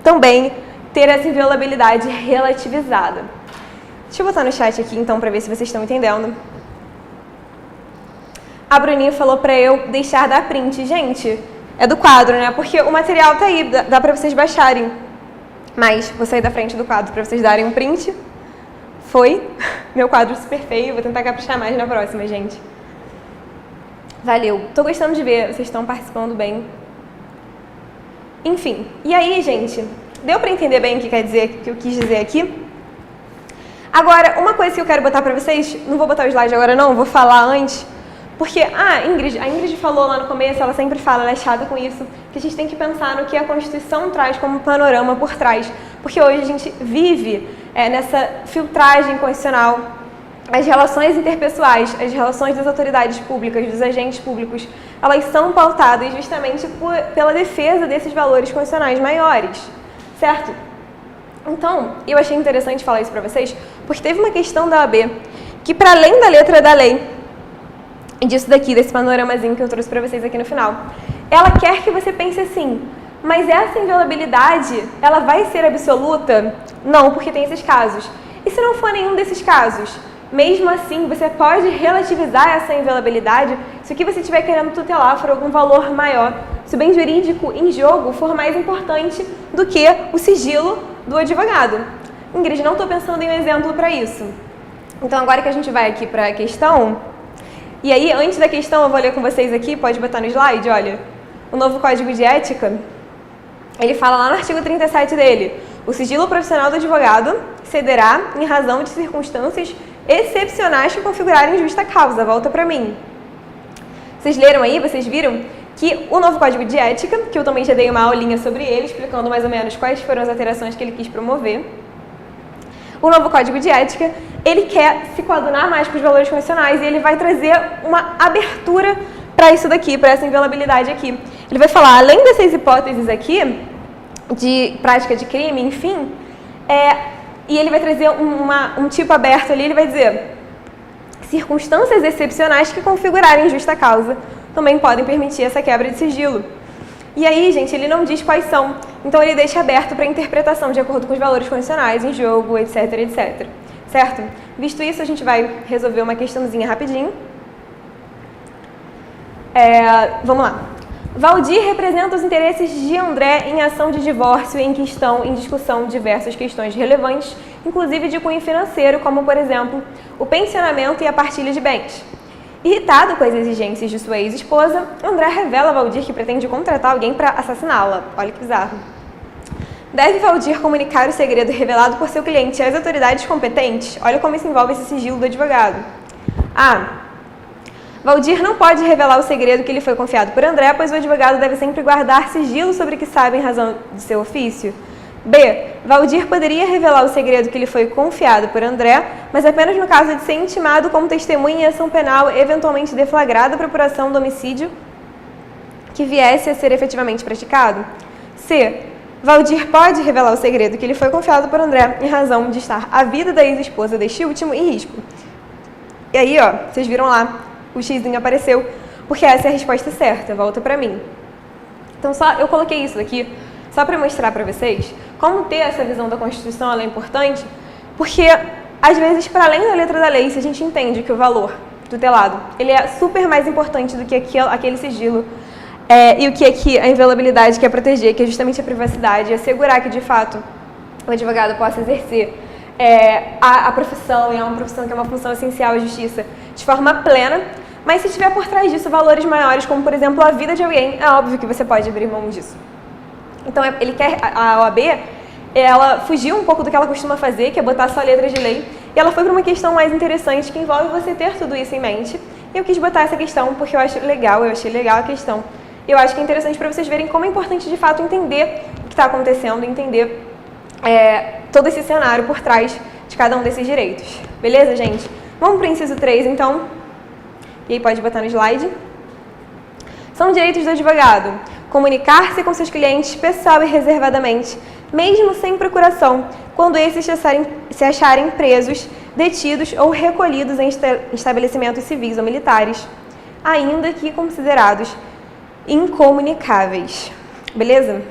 também ter essa inviolabilidade relativizada. Deixa eu botar no chat aqui então para ver se vocês estão entendendo. A Bruninha falou para eu deixar dar print. Gente, é do quadro, né? Porque o material tá aí, dá para vocês baixarem. Mas vou sair da frente do quadro para vocês darem um print. Foi. Meu quadro super feio, vou tentar caprichar mais na próxima, gente. Valeu. Tô gostando de ver, vocês estão participando bem. Enfim, e aí, gente, deu para entender bem o que quer dizer, o que eu quis dizer aqui? Agora, uma coisa que eu quero botar para vocês, não vou botar o slide agora não, vou falar antes. Porque a Ingrid falou lá no começo, ela sempre fala, ela é chata com isso, que a gente tem que pensar no que a Constituição traz como panorama por trás. Porque hoje a gente vive nessa filtragem constitucional, as relações interpessoais, as relações das autoridades públicas, dos agentes públicos, elas são pautadas justamente pela defesa desses valores constitucionais maiores, certo? Então, eu achei interessante falar isso para vocês, porque teve uma questão da OAB, que para além da letra da lei, disso daqui, desse panoramazinho que eu trouxe para vocês aqui no final. Ela quer que você pense assim, mas essa inviolabilidade, ela vai ser absoluta? Não, porque tem esses casos. E se não for nenhum desses casos? Mesmo assim, você pode relativizar essa inviolabilidade se o que você estiver querendo tutelar for algum valor maior, se o bem jurídico em jogo for mais importante do que o sigilo do advogado. Ingrid, não estou pensando em um exemplo para isso. Então, agora que a gente vai aqui para a questão... E aí, antes da questão, eu vou ler com vocês aqui, pode botar no slide, olha. O novo Código de Ética, ele fala lá no artigo 37 dele, o sigilo profissional do advogado cederá em razão de circunstâncias excepcionais que configurarem justa causa. Volta para mim. Vocês leram aí, vocês viram que o novo Código de Ética, que eu também já dei uma aulinha sobre ele, explicando mais ou menos quais foram as alterações que ele quis promover, o novo Código de Ética, ele quer se coadunar mais com os valores constitucionais e ele vai trazer uma abertura para isso daqui, para essa inviolabilidade aqui. Ele vai falar, além dessas hipóteses aqui, de prática de crime, enfim, e ele vai trazer um tipo aberto ali, ele vai dizer, circunstâncias excepcionais que configurarem justa causa também podem permitir essa quebra de sigilo. E aí, gente, ele não diz quais são, então ele deixa aberto para interpretação de acordo com os valores constitucionais em jogo, etc, etc. Certo? Visto isso, a gente vai resolver uma questãozinha rapidinho. Vamos lá. Valdir representa os interesses de André em ação de divórcio em que estão em discussão diversas questões relevantes, inclusive de cunho financeiro, como, por exemplo, o pensionamento e a partilha de bens. Irritado com as exigências de sua ex-esposa, André revela a Valdir que pretende contratar alguém para assassiná-la. Olha que bizarro. Deve Valdir comunicar o segredo revelado por seu cliente às autoridades competentes? Olha como isso envolve esse sigilo do advogado. A. Valdir não pode revelar o segredo que lhe foi confiado por André, pois o advogado deve sempre guardar sigilo sobre o que sabe em razão de seu ofício. B. Valdir poderia revelar o segredo que lhe foi confiado por André, mas apenas no caso de ser intimado como testemunha em ação penal eventualmente deflagrada por apuração do homicídio que viesse a ser efetivamente praticado. C. Valdir pode revelar o segredo que lhe foi confiado por André em razão de estar a vida da ex-esposa deste último em risco. E aí, ó, vocês viram lá, o xizinho apareceu, porque essa é a resposta certa, volta pra mim. Então, eu coloquei isso aqui só para mostrar para vocês como ter essa visão da Constituição ela é importante, porque, às vezes, para além da letra da lei, se a gente entende que o valor tutelado ele é super mais importante do que aquele sigilo, e o que aqui a inviolabilidade quer proteger, que é justamente a privacidade, e assegurar que, de fato, o advogado possa exercer a profissão, e é uma profissão que é uma função essencial à justiça, de forma plena, mas se tiver por trás disso valores maiores, como, por exemplo, a vida de alguém, é óbvio que você pode abrir mão disso. Então, a OAB, ela fugiu um pouco do que ela costuma fazer, que é botar só letras de lei, e ela foi para uma questão mais interessante, que envolve você ter tudo isso em mente. E eu quis botar essa questão porque eu achei legal a questão. E eu acho que é interessante para vocês verem como é importante, de fato, entender o que está acontecendo, entender todo esse cenário por trás de cada um desses direitos. Beleza, gente? Vamos para o inciso 3, então. E aí pode botar no slide. São direitos do advogado: comunicar-se com seus clientes pessoal e reservadamente, mesmo sem procuração, quando esses se acharem presos, detidos ou recolhidos em estabelecimentos civis ou militares, ainda que considerados incomunicáveis. Beleza?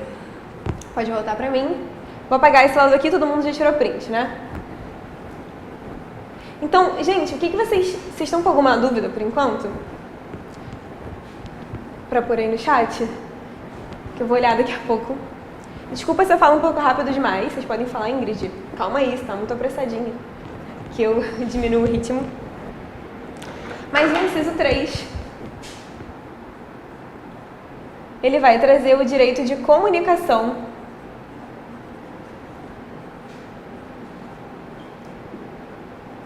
Pode voltar para mim. Vou apagar esse lado aqui, todo mundo já tirou print, né? Então, gente, o que vocês estão com alguma dúvida por enquanto? Para pôr aí no chat? Que eu vou olhar daqui a pouco. Desculpa se eu falo um pouco rápido demais, vocês podem falar, Ingrid, calma aí, você tá muito apressadinha, que eu diminuo o ritmo. Mas no inciso 3, ele vai trazer o direito de comunicação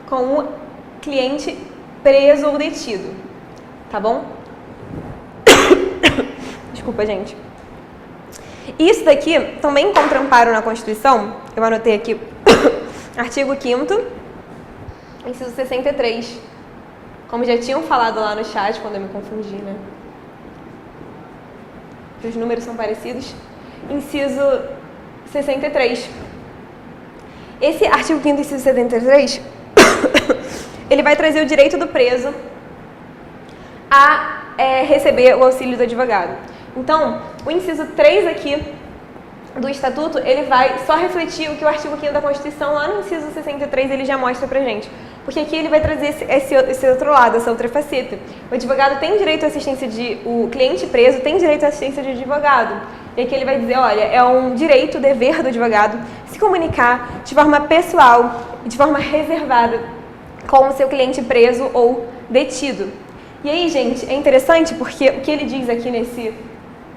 com o cliente preso ou detido, tá bom? Desculpa, gente. Isso daqui também encontra amparo na Constituição, eu anotei aqui, artigo 5º, inciso 63, como já tinham falado lá no chat, quando eu me confundi, né? Que os números são parecidos. Inciso 63. Esse artigo 5º, inciso 73, ele vai trazer o direito do preso a receber o auxílio do advogado. Então, o inciso 3 aqui do Estatuto, ele vai só refletir o que o artigo 5º da Constituição, lá no inciso 63, ele já mostra pra gente. Porque aqui ele vai trazer esse outro lado, essa outra faceta. O advogado tem direito à assistência o cliente preso tem direito à assistência de advogado. E aqui ele vai dizer, olha, é um direito, dever do advogado se comunicar de forma pessoal e de forma reservada com o seu cliente preso ou detido. E aí, gente, é interessante porque o que ele diz aqui nesse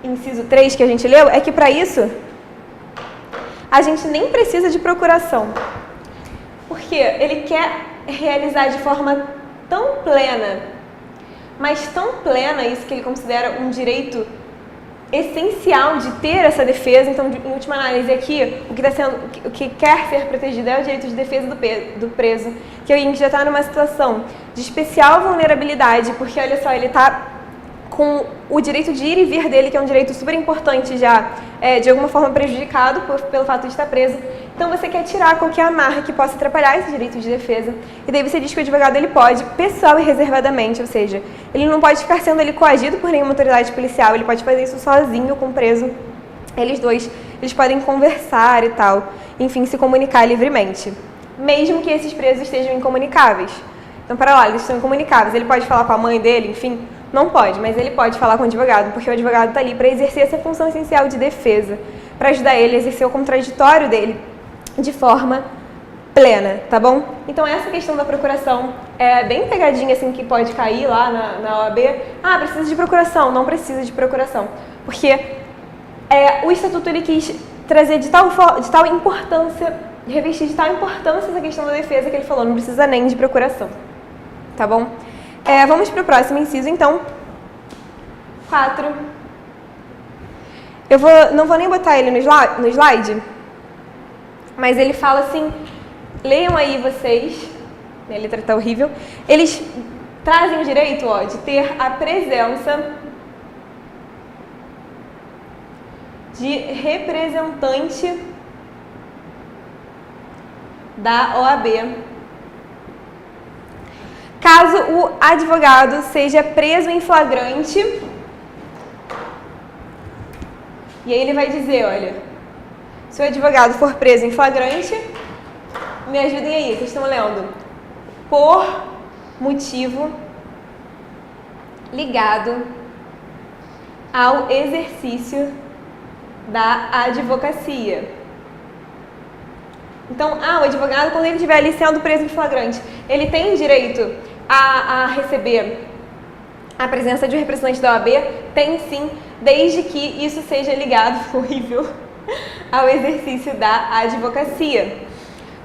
inciso 3 que a gente leu é que para isso a gente nem precisa de procuração. Porque ele quer realizar de forma tão plena, mas tão plena, isso que ele considera um direito essencial de ter essa defesa. Então, em última análise aqui, o que quer ser protegido é o direito de defesa do preso, que o já está numa situação de especial vulnerabilidade, porque, olha só, ele está com o direito de ir e vir dele, que é um direito super importante já, de alguma forma prejudicado pelo fato de estar preso. Então você quer tirar qualquer amarra que possa atrapalhar esse direito de defesa. E daí você diz que o advogado ele pode, pessoal e reservadamente, ou seja, ele não pode ficar sendo coagido por nenhuma autoridade policial, ele pode fazer isso sozinho com o preso. Eles dois, eles podem conversar e tal, enfim, se comunicar livremente, mesmo que esses presos estejam incomunicáveis. Então, para lá, eles são incomunicáveis. Ele pode falar com a mãe dele, enfim, Não pode, mas ele pode falar com o advogado, porque o advogado está ali para exercer essa função essencial de defesa, para ajudar ele a exercer o contraditório dele de forma plena, tá bom? Então essa questão da procuração é bem pegadinha assim que pode cair lá na OAB. Ah, precisa de procuração, não precisa de procuração, porque o Estatuto ele quis trazer de tal importância, revestir de tal importância essa questão da defesa que ele falou, não precisa nem de procuração, tá bom? Vamos para o próximo inciso, então. 4. Eu não vou nem botar ele no slide, mas ele fala assim, leiam aí vocês, minha letra tá horrível, eles trazem o direito de ter a presença de representante da OAB, caso o advogado seja preso em flagrante. E aí ele vai dizer, olha, se o advogado for preso em flagrante, me ajudem aí, vocês estão lendo, por motivo ligado ao exercício da advocacia. Então, o advogado, quando ele estiver ali sendo preso em flagrante, ele tem direito a receber a presença de um representante da OAB? Tem sim, desde que isso seja ligado, horrível, ao exercício da advocacia.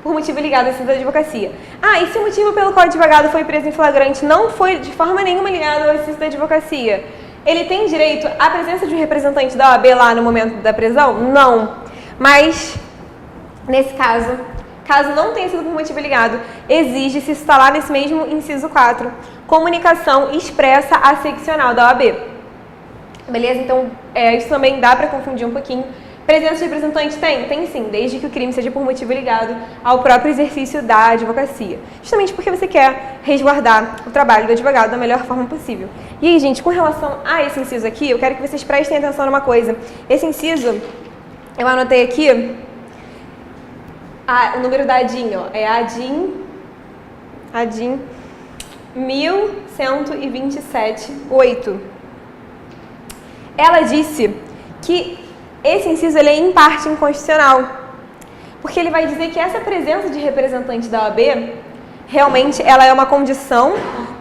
Por motivo ligado ao exercício da advocacia. E se o motivo pelo qual o advogado foi preso em flagrante não foi de forma nenhuma ligado ao exercício da advocacia, ele tem direito à presença de um representante da OAB lá no momento da prisão? Não. Mas, nesse caso não tenha sido por motivo ligado, exige-se, isso está lá nesse mesmo inciso 4, comunicação expressa à seccional da OAB. Beleza? Então, isso também dá para confundir um pouquinho. Presença de representante tem sim, desde que o crime seja por motivo ligado ao próprio exercício da advocacia. Justamente porque você quer resguardar o trabalho do advogado da melhor forma possível. E aí, gente, com relação a esse inciso aqui, eu quero que vocês prestem atenção numa coisa. Esse inciso, eu anotei aqui, o número da ADIM, é ADIM 1127.8. Ela disse que esse inciso ele é em parte inconstitucional, porque ele vai dizer que essa presença de representante da OAB, realmente, ela é uma condição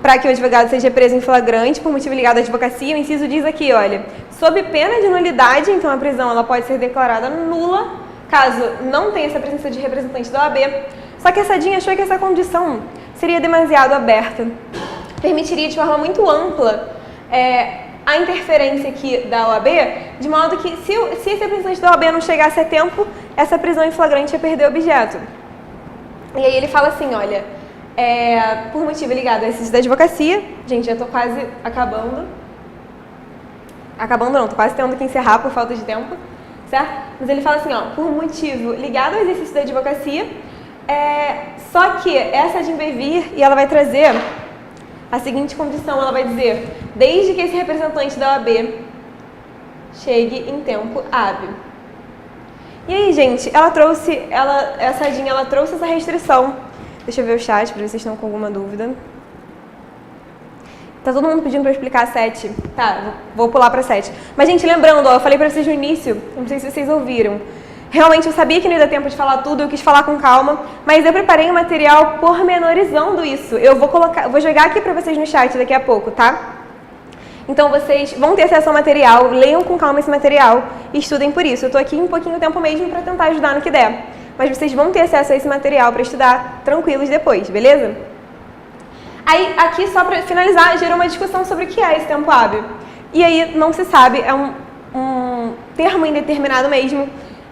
para que o advogado seja preso em flagrante por motivo ligado à advocacia. O inciso diz aqui, olha, sob pena de nulidade, então a prisão ela pode ser declarada nula, caso não tenha essa presença de representante da OAB. Só que a Sadim achou que essa condição seria demasiado aberta, permitiria de forma muito ampla a interferência aqui da OAB, de modo que se esse representante da OAB não chegasse a tempo, essa prisão em flagrante ia perder o objeto. E aí ele fala assim, olha, por motivo ligado ao exercício da advocacia, gente, já estou quase acabando não, estou quase tendo que encerrar por falta de tempo, certo? Mas ele fala assim, por motivo ligado ao exercício da advocacia, só que essa ADIM vai vir e ela vai trazer a seguinte condição, ela vai dizer, desde que esse representante da OAB chegue em tempo hábil. E aí, gente, essa ADIM, ela trouxe essa restrição. Deixa eu ver o chat, para ver se vocês estão com alguma dúvida. Tá todo mundo pedindo para eu explicar a 7. Tá, vou pular para 7. Mas, gente, lembrando, eu falei para vocês no início, não sei se vocês ouviram. Realmente, eu sabia que não ia dar tempo de falar tudo, eu quis falar com calma, mas eu preparei um material pormenorizando isso. Eu vou jogar aqui para vocês no chat daqui a pouco, tá? Então, vocês vão ter acesso ao material, leiam com calma esse material e estudem por isso. Eu estou aqui um pouquinho tempo mesmo para tentar ajudar no que der. Mas vocês vão ter acesso a esse material para estudar tranquilos depois, beleza? Aí, aqui, só para finalizar, gerou uma discussão sobre o que é esse tempo hábil. E aí, não se sabe, é um termo indeterminado mesmo,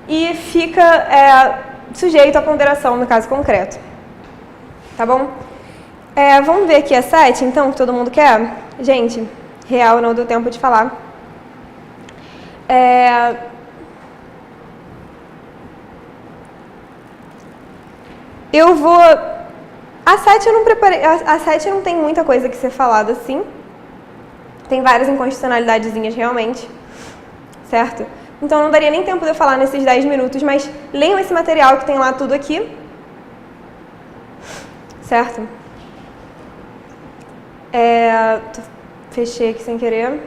e fica sujeito à ponderação no caso concreto. Tá bom? Vamos ver aqui a 7, então, que todo mundo quer? Gente, real, não deu tempo de falar. Eu vou... A 7 eu não preparei... A 7 não tem muita coisa que ser falada assim. Tem várias inconstitucionalidadezinhas realmente. Certo? Então, não daria nem tempo de eu falar nesses 10 minutos, mas leiam esse material que tem lá tudo aqui. Certo? Fechei aqui sem querer.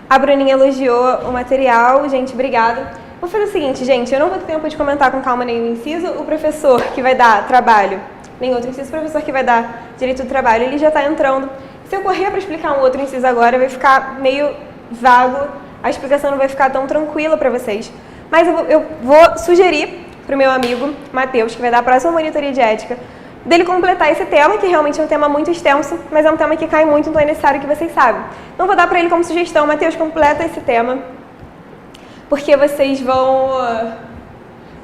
A Bruninha elogiou o material. Gente, obrigada. Vou fazer o seguinte, gente, eu não vou ter tempo de comentar com calma nenhum inciso. O professor que vai dar trabalho, nem outro inciso, o professor que vai dar direito do trabalho, ele já está entrando. Se eu correr para explicar um outro inciso agora, vai ficar meio vago, a explicação não vai ficar tão tranquila para vocês. Mas eu vou sugerir para o meu amigo Matheus, que vai dar a próxima monitoria de ética, dele completar esse tema, que realmente é um tema muito extenso, mas é um tema que cai muito, então é necessário que vocês saibam. Então vou dar para ele como sugestão, Matheus, completa esse tema, porque vocês vão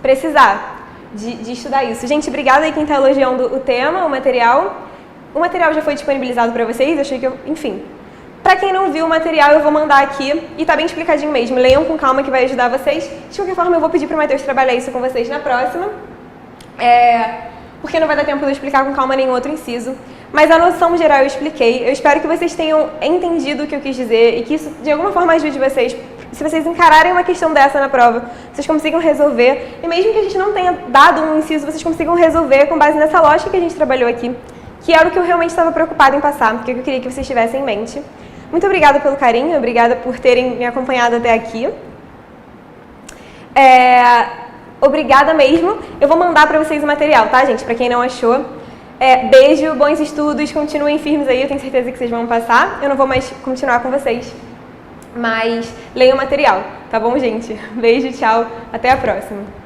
precisar de estudar isso. Gente, obrigada aí quem está elogiando o tema, o material. O material já foi disponibilizado para vocês, achei que enfim. Para quem não viu o material, eu vou mandar aqui, e tá bem explicadinho mesmo. Leiam com calma que vai ajudar vocês. De qualquer forma, eu vou pedir para o Matheus trabalhar isso com vocês na próxima. Porque não vai dar tempo de eu explicar com calma nenhum outro inciso. Mas a noção geral eu expliquei. Eu espero que vocês tenham entendido o que eu quis dizer e que isso, de alguma forma, ajude vocês. Se vocês encararem uma questão dessa na prova, vocês consigam resolver. E mesmo que a gente não tenha dado um inciso, vocês consigam resolver com base nessa lógica que a gente trabalhou aqui, que era o que eu realmente estava preocupada em passar, que eu queria que vocês tivessem em mente. Muito obrigada pelo carinho, obrigada por terem me acompanhado até aqui. Obrigada mesmo. Eu vou mandar para vocês o material, tá, gente? Para quem não achou. Beijo, bons estudos, continuem firmes aí, eu tenho certeza que vocês vão passar. Eu não vou mais continuar com vocês, mas leiam o material, tá bom, gente? Beijo, tchau, até a próxima.